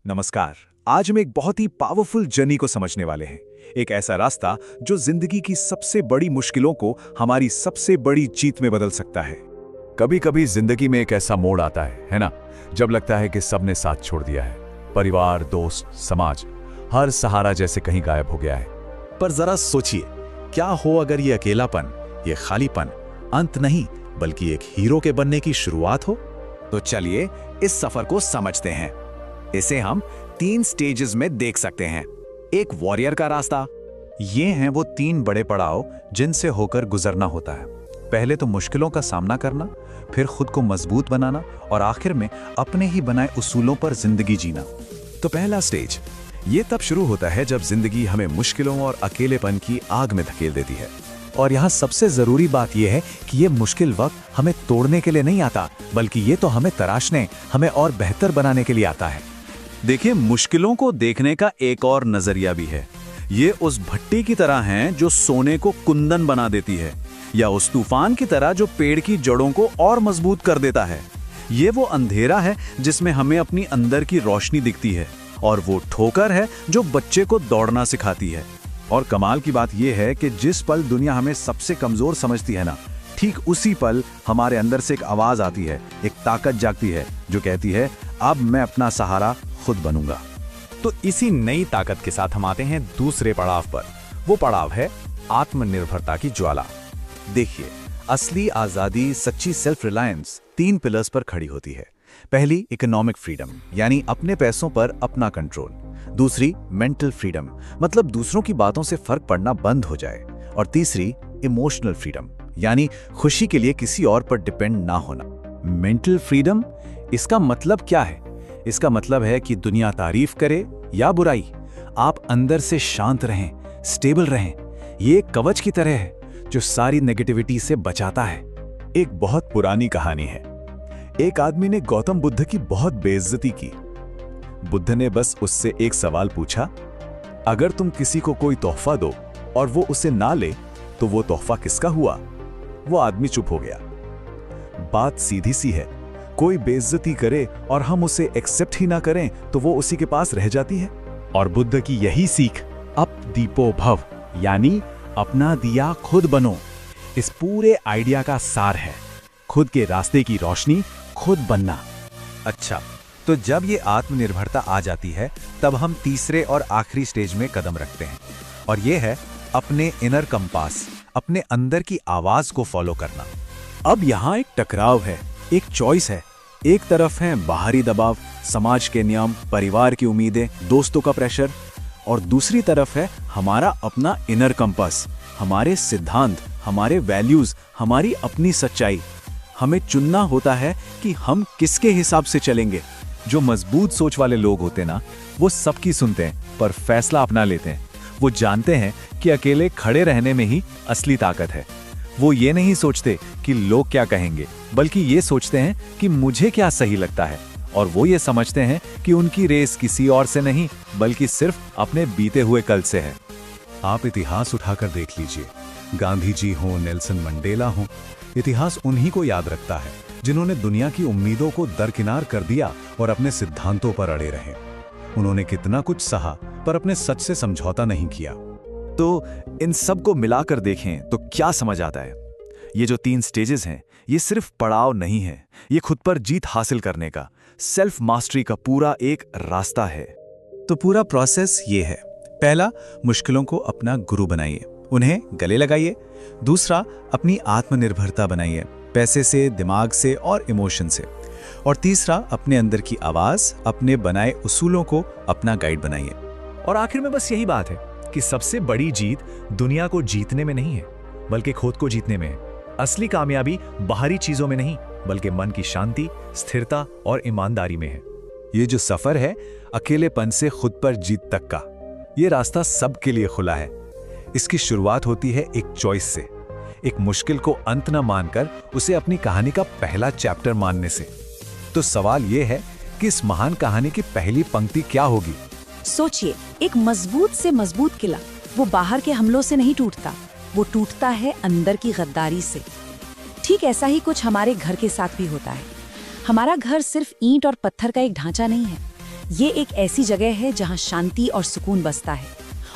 नमस्कार। आज हम एक बहुत ही पावरफुल जर्नी को समझने वाले हैं। एक ऐसा रास्ता जो जिंदगी की सबसे बड़ी मुश्किलों को हमारी सबसे बड़ी जीत में बदल सकता है। कभी कभी जिंदगी में एक ऐसा मोड़ आता है ना, जब लगता है कि सबने साथ छोड़ दिया है। परिवार, दोस्त, समाज, हर सहारा जैसे कहीं गायब हो गया है। पर जरा सोचिए, क्या हो अगर ये अकेलापन, ये खालीपन अंत नहीं बल्कि एक हीरो के बनने की शुरुआत हो। तो चलिए इस सफर को समझते हैं। इसे हम 3 स्टेजेस में देख सकते हैं। एक वॉरियर का रास्ता। ये हैं वो 3 बड़े पड़ाव जिनसे होकर गुजरना होता है। पहले तो मुश्किलों का सामना करना, फिर खुद को मजबूत बनाना और आखिर में अपने ही बनाए उसूलों पर जिंदगी जीना। तो पहला स्टेज ये तब शुरू होता है जब जिंदगी हमें मुश्किलों और अकेलेपन की आग में धकेल देती है। और यहाँ सबसे जरूरी बात यह है कि ये मुश्किल वक्त हमें तोड़ने के लिए नहीं आता, बल्कि ये तो हमें तराशने, हमें और बेहतर बनाने के लिए आता है। देखिए, मुश्किलों को देखने का एक और नजरिया भी है। ये उस भट्टी की तरह हैं जो सोने को कुंदन बना देती है, या उस तूफान की तरह जो पेड़ की जड़ों को और मजबूत कर देता है। ये वो अंधेरा है जिसमें हमें अपनी अंदर की रोशनी दिखती है, और वो ठोकर है जो बच्चे को दौड़ना सिखाती है। और कमाल की बात यह है कि जिस पल दुनिया हमें सबसे कमजोर समझती है ना, ठीक उसी पल हमारे अंदर से एक आवाज आती है, एक ताकत जागती है जो कहती है, अब मैं अपना सहारा खुद बनूंगा। तो इसी नई ताकत के साथ हम आते हैं दूसरे पड़ाव पर। वो पड़ाव है आत्मनिर्भरता की ज्वाला। देखिए, असली आजादी, सच्ची सेल्फ रिलायंस 3 पिलर्स पर खड़ी होती है। पहली, इकोनॉमिक फ्रीडम, यानी अपने पैसों पर अपना कंट्रोल। दूसरी, मेंटल फ्रीडम, मतलब दूसरों की बातों से फर्क पड़ना बंद हो जाए। और तीसरी, इमोशनल फ्रीडम, यानी खुशी के लिए किसी और पर डिपेंड ना होना। मेंटल फ्रीडम, इसका मतलब क्या है? इसका मतलब है कि दुनिया तारीफ करे या बुराई, आप अंदर से शांत रहें, स्टेबल रहें। ये एक कवच की तरह है जो सारी नेगेटिविटी से बचाता है। एक बहुत पुरानी कहानी है। एक आदमी ने गौतम बुद्ध की बहुत बेइज्जती की। बुद्ध ने बस उससे एक सवाल पूछा, अगर तुम किसी को कोई तोहफा दो और वो उसे ना ले तो वो तोहफा किसका हुआ? वो आदमी चुप हो गया। बात सीधी सी है, कोई बेइज्जती करे और हम उसे एक्सेप्ट ही ना करें तो वो उसी के पास रह जाती है। और बुद्ध की यही सीख, अप दीपो भव, यानी अपना दिया खुद बनो, इस पूरे आइडिया का सार है। खुद के रास्ते की रोशनी खुद बनना। अच्छा, तो जब ये आत्मनिर्भरता आ जाती है, तब हम तीसरे और आखिरी स्टेज में कदम रखते हैं, और ये है अपने इनर कंपास, अपने अंदर की आवाज को फॉलो करना। अब यहाँ एक टकराव है, एक चॉइस है। एक तरफ है बाहरी दबाव, समाज के नियम, परिवार की उम्मीदें, दोस्तों का प्रेशर, और दूसरी तरफ है हमारा अपना इनर कंपास, हमारे सिद्धांत, हमारे वैल्यूज, हमारी अपनी सच्चाई। हमें चुनना होता है कि हम किसके हिसाब से चलेंगे। जो मजबूत सोच वाले लोग होते ना, वो सबकी सुनते हैं पर फैसला अपना लेते हैं। वो जानते हैं कि अकेले खड़े रहने में ही असली ताकत है। वो ये नहीं सोचते कि लोग क्या कहेंगे, बल्कि ये सोचते हैं कि मुझे क्या सही लगता है। और वो ये समझते हैं कि उनकी रेस किसी और से नहीं बल्कि सिर्फ अपने बीते हुए कल से है। आप इतिहास उठाकर देख लीजिए, गांधी जी हो, नेल्सन मंडेला हो, इतिहास उन्हीं को याद रखता है जिन्होंने दुनिया की उम्मीदों को दरकिनार कर दिया और अपने सिद्धांतों पर अड़े रहे। उन्होंने कितना कुछ सहा पर अपने सच से समझौता नहीं किया। तो इन सब को मिलाकर देखें तो क्या समझ आता है? ये जो 3 स्टेजेस हैं, ये सिर्फ पड़ाव नहीं है, ये खुद पर जीत हासिल करने का, सेल्फ मास्टरी का पूरा एक रास्ता है। तो पूरा प्रोसेस ये है। पहला, मुश्किलों को अपना गुरु बनाइए, उन्हें गले लगाइए। दूसरा, अपनी आत्मनिर्भरता बनाइए, पैसे से, दिमाग से और इमोशन से। और तीसरा, अपने अंदर की आवाज, अपने बनाए उसूलों को अपना गाइड बनाइए। और आखिर में बस यही बात है कि सबसे बड़ी जीत दुनिया को जीतने में नहीं है, बल्कि खुद को जीतने में है। असली कामयाबी बाहरी चीजों में नहीं, बल्कि मन की शांति, स्थिरता और ईमानदारी में है। ये जो सफर है अकेलेपन से खुद पर जीत तक का, ये रास्ता सबके लिए खुला है। इसकी शुरुआत होती है एक चॉइस से, एक मुश्किल को अंत न मानकर उसे अपनी कहानी का पहला चैप्टर मानने से। तो सवाल ये है कि इस महान कहानी की पहली पंक्ति क्या होगी? सोचिए, एक मजबूत से मजबूत किला वो बाहर के हमलों से नहीं टूटता, वो टूटता है अंदर की गद्दारी से। ठीक ऐसा ही कुछ हमारे घर के साथ भी होता है। हमारा घर सिर्फ ईंट और पत्थर का एक ढांचा नहीं है, ये एक ऐसी जगह है जहाँ शांति और सुकून बसता है,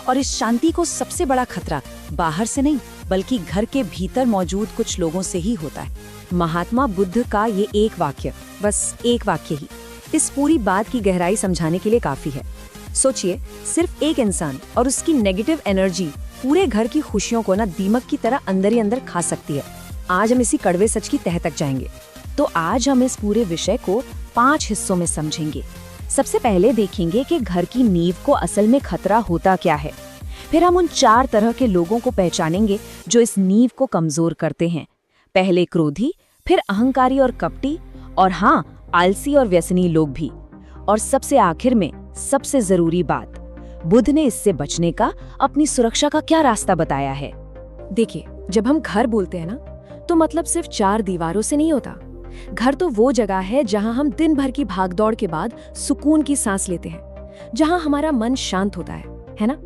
और इस शांति को सबसे बड़ा खतरा बाहर से नहीं बल्कि घर के भीतर मौजूद कुछ लोगों से ही होता है। महात्मा बुद्ध का ये एक वाक्य, बस एक वाक्य ही इस पूरी बात की गहराई समझाने के लिए काफी है। सोचिए, सिर्फ एक इंसान और उसकी नेगेटिव एनर्जी पूरे घर की खुशियों को ना दीमक की तरह अंदर ही अंदर खा सकती है। आज हम इसी कड़वे सच की तह तक जाएंगे। तो आज हम इस पूरे विषय को 5 हिस्सों में समझेंगे। सबसे पहले देखेंगे कि घर की नींव को असल में खतरा होता क्या है। फिर हम उन 4 तरह के लोगों को पहचानेंगे जो इस नींव को कमजोर करते हैं। पहले क्रोधी, फिर अहंकारी और कपटी, और हाँ, आलसी और व्यसनी लोग भी। और सबसे आखिर में सबसे जरूरी बात, बुद्ध ने इससे बचने का, अपनी सुरक्षा का क्या रास्ता बताया है। देखिए, जब हम घर बोलते हैं ना, तो मतलब सिर्फ 4 दीवारों से नहीं होता। घर तो वो जगह है जहां हम दिन भर की भागदौड़ के बाद सुकून की सांस लेते हैं, जहां हमारा मन शांत होता है ना?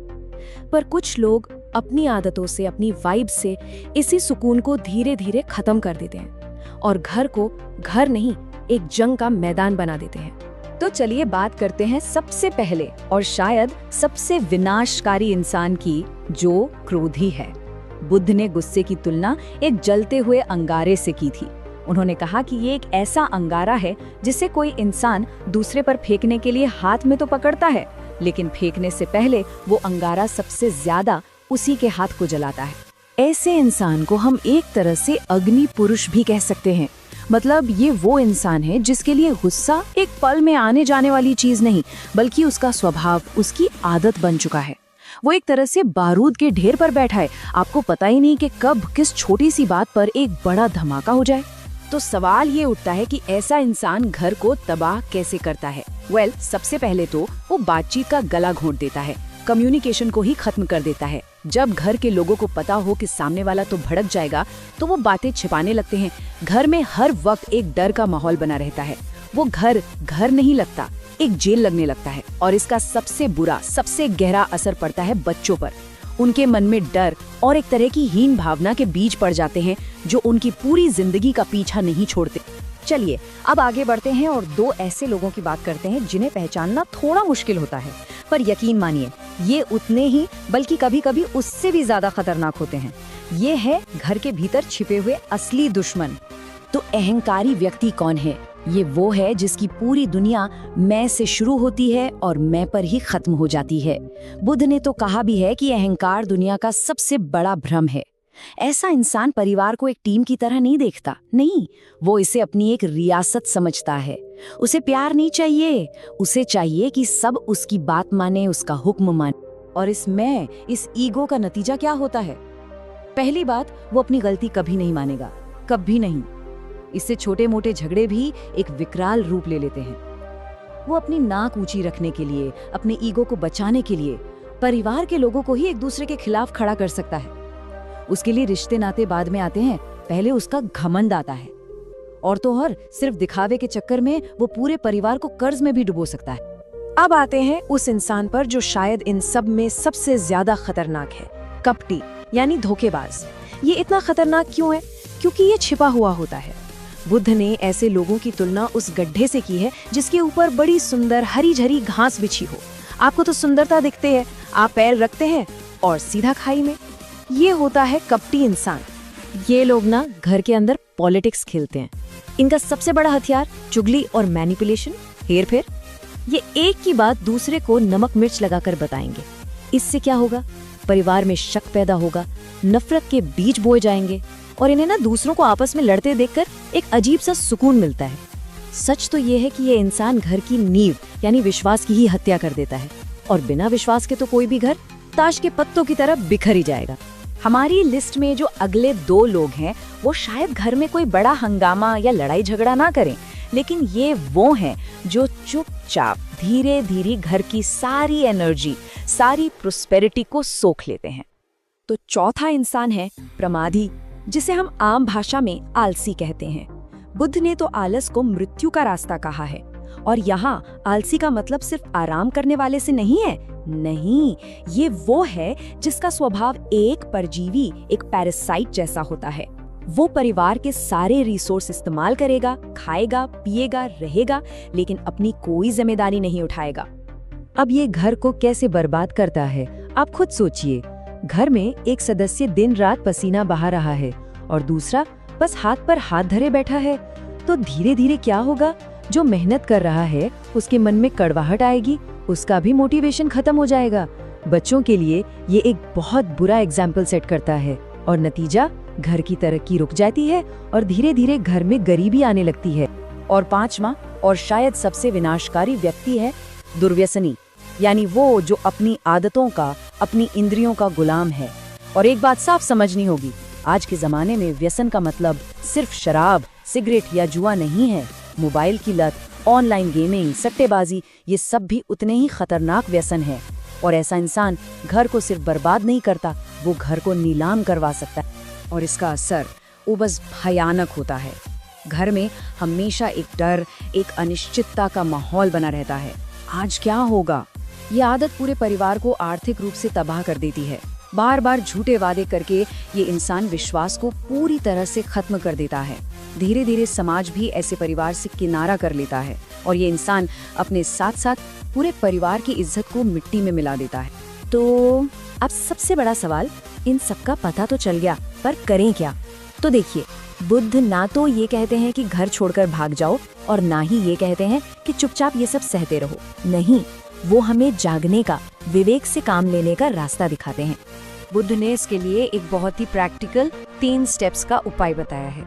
पर कुछ लोग अपनी आदतों से, अपनी वाइब से इसी सुकून को धीरे धीरे खत्म कर देते हैं और घर को घर नहीं, एक जंग का मैदान बना देते हैं। तो चलिए बात करते हैं सबसे पहले और शायद सबसे विनाशकारी इंसान की, जो क्रोधी है। बुद्ध ने गुस्से की तुलना एक जलते हुए अंगारे से की थी। उन्होंने कहा कि ये एक ऐसा अंगारा है जिसे कोई इंसान दूसरे पर फेंकने के लिए हाथ में तो पकड़ता है, लेकिन फेंकने से पहले वो अंगारा सबसे ज्यादा उसी के हाथ को जलाता है। ऐसे इंसान को हम एक तरह से अग्नि पुरुष भी कह सकते हैं। मतलब ये वो इंसान है जिसके लिए गुस्सा एक पल में आने जाने वाली चीज नहीं, बल्कि उसका स्वभाव, उसकी आदत बन चुका है। वो एक तरह से बारूद के ढेर पर बैठा है, आपको पता ही नहीं कि कब किस छोटी सी बात पर एक बड़ा धमाका हो जाए। तो सवाल ये उठता है कि ऐसा इंसान घर को तबाह कैसे करता है। सबसे पहले तो वो बातचीत का गला घोंट देता है, कम्युनिकेशन को ही खत्म कर देता है। जब घर के लोगों को पता हो कि सामने वाला तो भड़क जाएगा, तो वो बातें छिपाने लगते हैं। घर में हर वक्त एक डर का माहौल बना रहता है। वो घर घर नहीं लगता, एक जेल लगने लगता है। और इसका सबसे बुरा, सबसे गहरा असर पड़ता है बच्चों पर। उनके मन में डर और एक तरह की हीन भावना के बीज पड़ जाते हैं, जो उनकी पूरी जिंदगी का पीछा नहीं छोड़ते। चलिए अब आगे बढ़ते हैं और 2 ऐसे लोगों की बात करते हैं जिन्हें पहचानना थोड़ा मुश्किल होता है, पर यकीन मानिए ये उतने ही बल्कि कभी-कभी उससे भी ज्यादा खतरनाक होते हैं। ये है घर के भीतर छिपे हुए असली दुश्मन। तो अहंकारी व्यक्ति कौन है? ये वो है जिसकी पूरी दुनिया मैं से शुरू होती है और मैं पर ही खत्म हो जाती है। बुद्ध ने तो कहा भी है कि अहंकार दुनिया का सबसे बड़ा भ्रम है। ऐसा इंसान परिवार को एक टीम की तरह नहीं देखता, नहीं, वो इसे अपनी एक रियासत समझता है। उसे प्यार नहीं चाहिए, उसे चाहिए कि सब उसकी बात माने, उसका हुक्म माने। और इस ईगो का नतीजा क्या होता है? पहली बात, वो अपनी गलती कभी नहीं मानेगा, कभी नहीं। इससे छोटे मोटे झगड़े भी एक विकराल रूप ले लेते हैं। वो अपनी नाक ऊंची रखने के लिए, अपने ईगो को बचाने के लिए परिवार के लोगों को ही एक दूसरे के खिलाफ खड़ा कर सकता है। उसके लिए रिश्ते नाते बाद में आते हैं, पहले उसका घमंड आता है। और तो और सिर्फ दिखावे के चक्कर में वो पूरे परिवार को कर्ज में भी डुबो सकता है। अब आते हैं उस इंसान पर जो शायद इन सब में सबसे ज्यादा खतरनाक है, कपटी यानी धोखेबाज। ये इतना खतरनाक क्यों है? क्योंकि ये छिपा हुआ होता है। बुद्ध ने ऐसे लोगों की तुलना उस गड्ढे से की है जिसके ऊपर बड़ी सुंदर हरी झरी घास बिछी हो। आपको तो सुंदरता दिखती है, आप पैर रखते हैं और सीधा खाई में। ये होता है कपटी इंसान। ये लोग ना घर के अंदर पॉलिटिक्स खेलते हैं। इनका सबसे बड़ा हथियार चुगली और मैनिपुलेशन, हेर फेर। ये एक की बात दूसरे को नमक मिर्च लगाकर बताएंगे। इससे क्या होगा? परिवार में शक पैदा होगा, नफरत के बीज बोए जाएंगे और इन्हें ना दूसरों को आपस में लड़ते देखकर एक अजीब सा सुकून मिलता है। सच तो ये है कि ये इंसान घर की नींव यानी विश्वास की ही हत्या कर देता है, और बिना विश्वास के तो कोई भी घर ताश के पत्तों की तरह बिखर ही जाएगा। हमारी लिस्ट में जो अगले 2 लोग हैं वो शायद घर में कोई बड़ा हंगामा या लड़ाई झगड़ा ना करें, लेकिन ये वो हैं जो चुपचाप धीरे धीरे घर की सारी एनर्जी, सारी प्रोस्पेरिटी को सोख लेते हैं। तो चौथा इंसान है प्रमादी, जिसे हम आम भाषा में आलसी कहते हैं। बुद्ध ने तो आलस को मृत्यु का रास्ता कहा है, और यहाँ आलसी का मतलब सिर्फ आराम करने वाले से नहीं है। नहीं, ये वो है जिसका स्वभाव एक परजीवी, एक पैरासाइट जैसा होता है। वो परिवार के सारे रिसोर्स इस्तेमाल करेगा, खाएगा, पिएगा, रहेगा, लेकिन अपनी कोई जिम्मेदारी नहीं उठाएगा। अब ये घर को कैसे बर्बाद करता है, आप खुद सोचिए। घर में एक सदस्य दिन रात पसीना बहा रहा है और दूसरा बस हाथ पर हाथ धरे बैठा है, तो धीरे धीरे क्या होगा? जो मेहनत कर रहा है उसके मन में कड़वाहट आएगी, उसका भी मोटिवेशन खत्म हो जाएगा। बच्चों के लिए ये एक बहुत बुरा एग्जाम्पल सेट करता है और नतीजा, घर की तरक्की रुक जाती है और धीरे धीरे घर में गरीबी आने लगती है। और पांचवा और शायद सबसे विनाशकारी व्यक्ति है दुर्व्यसनी, यानी वो जो अपनी आदतों का, अपनी इंद्रियों का गुलाम है। और एक बात साफ समझनी होगी, आज के जमाने में व्यसन का मतलब सिर्फ शराब, सिगरेट या जुआ नहीं है। मोबाइल की लत, ऑनलाइन गेमिंग, सट्टेबाजी, ये सब भी उतने ही खतरनाक व्यसन है। और ऐसा इंसान घर को सिर्फ बर्बाद नहीं करता, वो घर को नीलाम करवा सकता है। और इसका असर वो बस भयानक होता है। घर में हमेशा एक डर, एक अनिश्चितता का माहौल बना रहता है। आज क्या होगा? ये आदत पूरे परिवार को आर्थिक रूप से तबाह कर देती है। बार बार झूठे वादे करके ये इंसान विश्वास को पूरी तरह से खत्म कर देता है। धीरे धीरे समाज भी ऐसे परिवार से किनारा कर लेता है और ये इंसान अपने साथ साथ पूरे परिवार की इज्जत को मिट्टी में मिला देता है। तो अब सबसे बड़ा सवाल, इन सबका पता तो चल गया, पर करें क्या? तो देखिए, बुद्ध ना तो ये कहते हैं कि घर छोड़कर भाग जाओ और ना ही ये कहते हैं कि चुपचाप ये सब सहते रहो। नहीं, वो हमें जागने का, विवेक से काम लेने का रास्ता दिखाते हैं। बुद्ध ने इसके लिए एक बहुत ही प्रैक्टिकल 3 स्टेप्स का उपाय बताया है।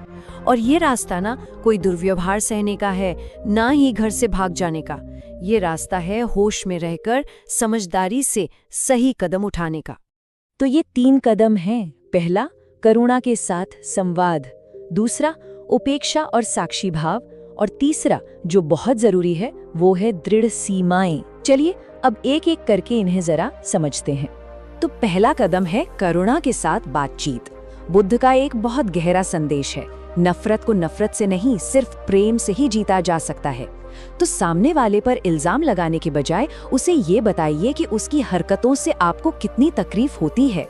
और ये रास्ता ना कोई दुर्व्यवहार सहने का है, ना ही घर से भाग जाने का। ये रास्ता है होश में रहकर समझदारी से सही कदम उठाने का। तो ये 3 कदम हैं। पहला, करुणा के साथ संवाद। दूसरा, उपेक्षा और साक्षी भाव। और तीसरा, जो बहुत जरूरी है, वो है दृढ़ सीमाएं। चलिए अब एक एक करके इन्हें जरा समझते हैं। तो पहला कदम है करुणा के साथ बातचीत। बुद्ध का एक बहुत गहरा संदेश है, नफरत को नफरत से नहीं, सिर्फ प्रेम से ही जीता जा सकता है। तो सामने वाले पर इल्जाम लगाने के बजाय उसे ये बताइए कि उसकी हरकतों से आपको कितनी तकलीफ होती है।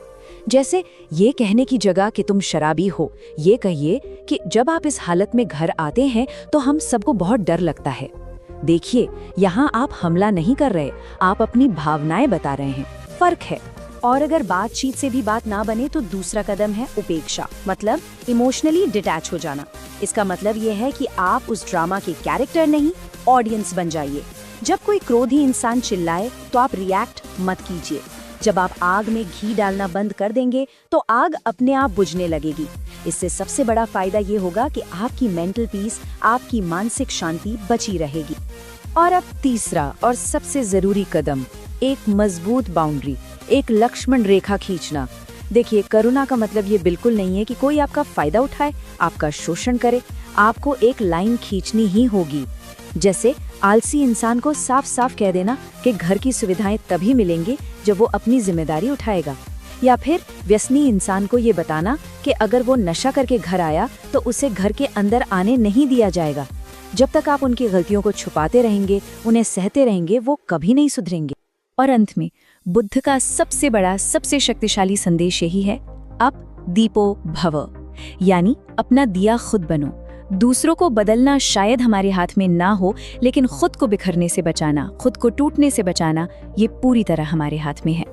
जैसे ये कहने की जगह कि तुम शराबी हो, ये कहिए कि जब आप इस हालत में घर आते हैं तो हम सबको बहुत डर लगता है। देखिए, यहाँ आप हमला नहीं कर रहे, आप अपनी भावनाएं बता रहे हैं, फर्क है। और अगर बातचीत से भी बात ना बने तो दूसरा कदम है उपेक्षा, मतलब इमोशनली डिटैच हो जाना। इसका मतलब ये है कि आप उस ड्रामा के कैरेक्टर नहीं, ऑडियंस बन जाइए। जब कोई क्रोधी इंसान चिल्लाए तो आप रिएक्ट मत कीजिए। जब आप आग में घी डालना बंद कर देंगे तो आग अपने आप बुझने लगेगी। इससे सबसे बड़ा फायदा ये होगा कि आपकी मेंटल पीस, आपकी मानसिक शांति बची रहेगी। और अब तीसरा और सबसे जरूरी कदम, एक मजबूत बाउंड्री, एक लक्ष्मण रेखा खींचना। देखिए, करुणा का मतलब ये बिल्कुल नहीं है कि कोई आपका फायदा उठाए, आपका शोषण करे। आपको एक लाइन खींचनी ही होगी। जैसे आलसी इंसान को साफ साफ कह देना कि घर की सुविधाएं तभी मिलेंगी जब वो अपनी जिम्मेदारी उठाएगा। या फिर व्यसनी इंसान को ये बताना कि अगर वो नशा करके घर आया तो उसे घर के अंदर आने नहीं दिया जाएगा। जब तक आप उनकी गलतियों को छुपाते रहेंगे, उन्हें सहते रहेंगे, वो कभी नहीं सुधरेंगे। और अंत में बुद्ध का सबसे बड़ा, सबसे शक्तिशाली संदेश यही है, अब दीपो भव, यानी अपना दिया खुद बनो। दूसरों को बदलना शायद हमारे हाथ में ना हो, लेकिन खुद को बिखरने से बचाना, खुद को टूटने से बचाना, ये पूरी तरह हमारे हाथ में है।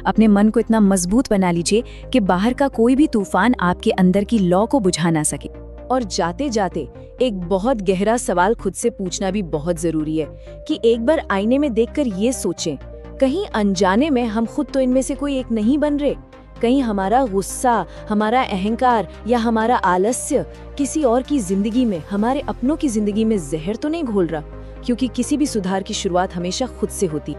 अपने मन को इतना मजबूत बना लीजिए कि बाहर का कोई भी तूफान आपके अंदर की लौ को बुझा ना सके। और जाते जाते एक बहुत गहरा सवाल खुद से पूछना भी बहुत जरूरी है कि एक बार आईने में देखकर ये सोचें, कहीं अनजाने में हम खुद तो इनमें से कोई एक नहीं बन रहे? कहीं हमारा गुस्सा, हमारा अहंकार या हमारा आलस्य किसी और की जिंदगी में, हमारे अपनों की जिंदगी में जहर तो नहीं घोल रहा? क्योंकि किसी भी सुधार की शुरुआत हमेशा खुद से होती।